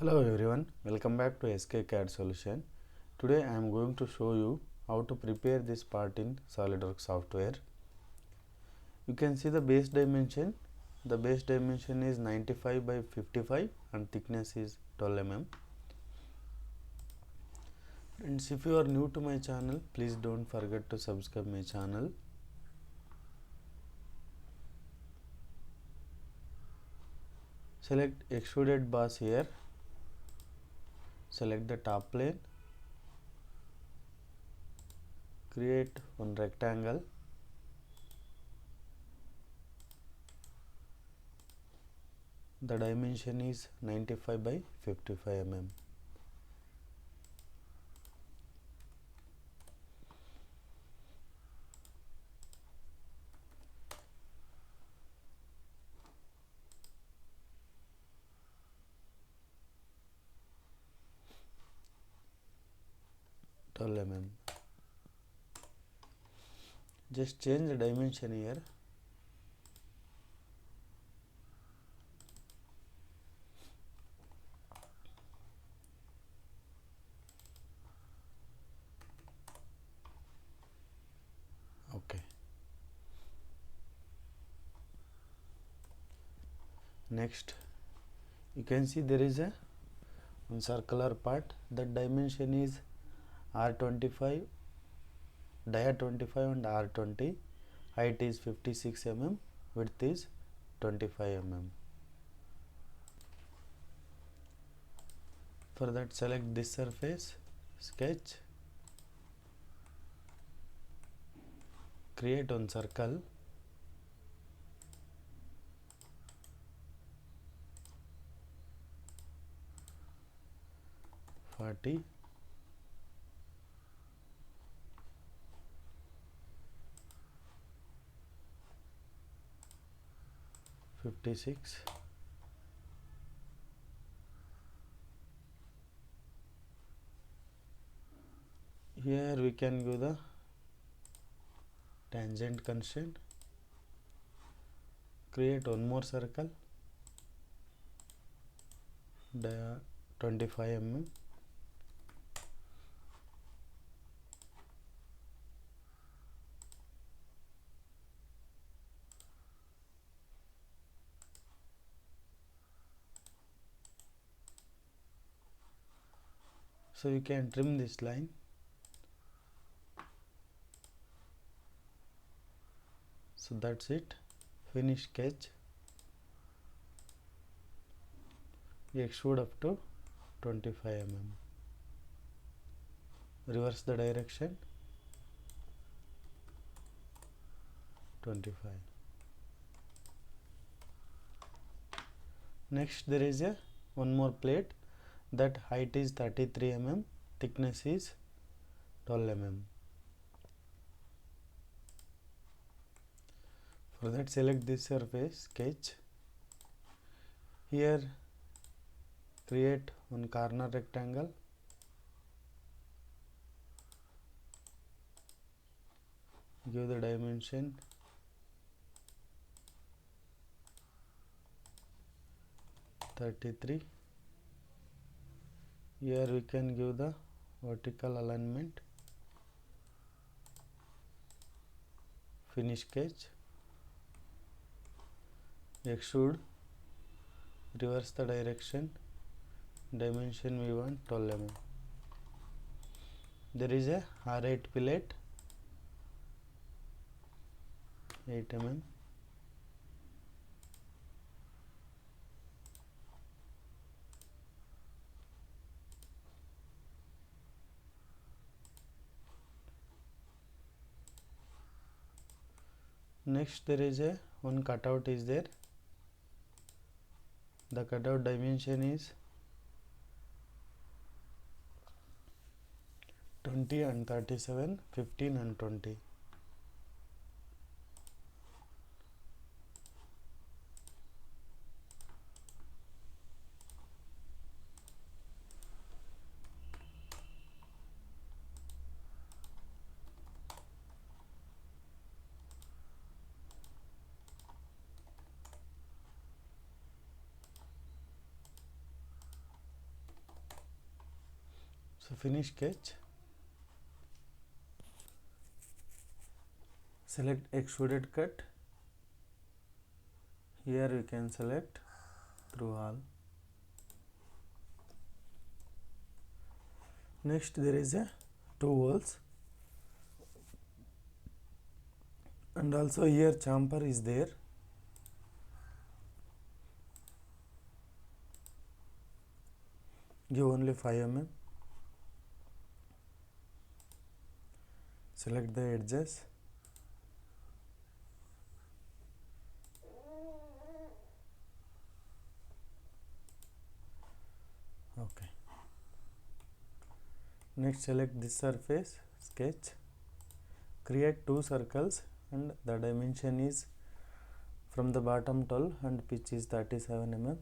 Hello everyone, welcome back to SK CAD Solution. Today I am going to show you how to prepare this part in SolidWorks software. You can see the base dimension. The base dimension is 95 by 55 and thickness is 12 mm. Friends, if you are new to my channel, please don't forget to subscribe my channel. Select extruded boss here. Select the top plane. Create one rectangle. The dimension is 95 by 55 mm. Just change the dimension here. Okay. Next, you can see there is a one circular part. That dimension is R25, dia 25 and R20. Height is 56 mm, width is 25 mm. For that, select this surface, sketch, create one circle, (40), (56). Here we can give the tangent constraint, create one more circle, dia 25 mm, so you can trim this line. So that's it. Finish sketch. Extrude up to 25 mm. Reverse the direction. 25. Next, there is a one more plate. That height is 33 mm. Thickness is 12 mm. For that, select this surface, sketch. Here, create one corner rectangle. Give the dimension 33. Here we can give the vertical alignment. Finish sketch. Extrude. Reverse the direction. Dimension we want 12 mm. There is a R8 plate, 8 mm. Next, there is a one cutout is there. The cutout dimension is 20 and 37, 15 and 20. So finish sketch, select extruded cut. Here we can select through all. Next there is a 2 holes, and also here chamfer is there. Give only 5 mm. Select the edges. Okay. Next select this surface, sketch, create 2 circles, and the dimension is from the bottom 12 and pitch is 37 mm.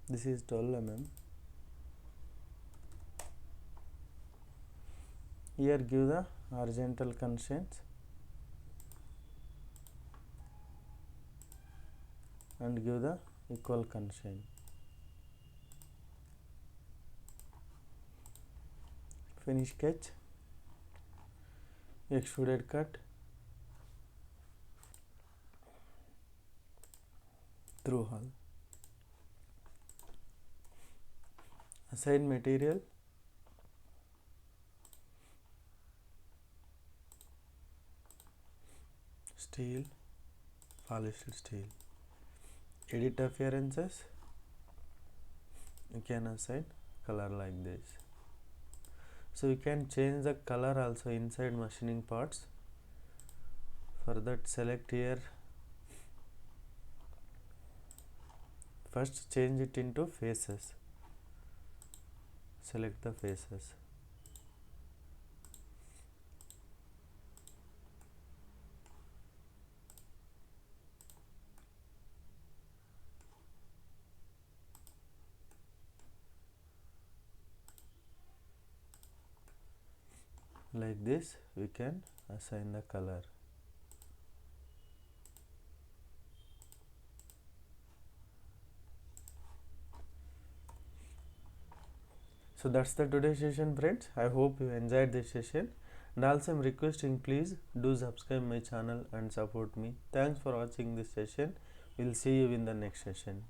This is 12 mm. Here give the horizontal constraints and give the equal constraint. Finish sketch, extruded cut through hole. Assign material, steel, polished steel. Edit appearances, you can assign color like this. So you can change the color also inside machining parts. For that select here, first change it into faces. Select the faces. Like this we can assign the color. So that's the today's session, friends. I hope you enjoyed this session, and also I'm requesting please do subscribe my channel and support me. Thanks for watching this session. We'll see you in the next session.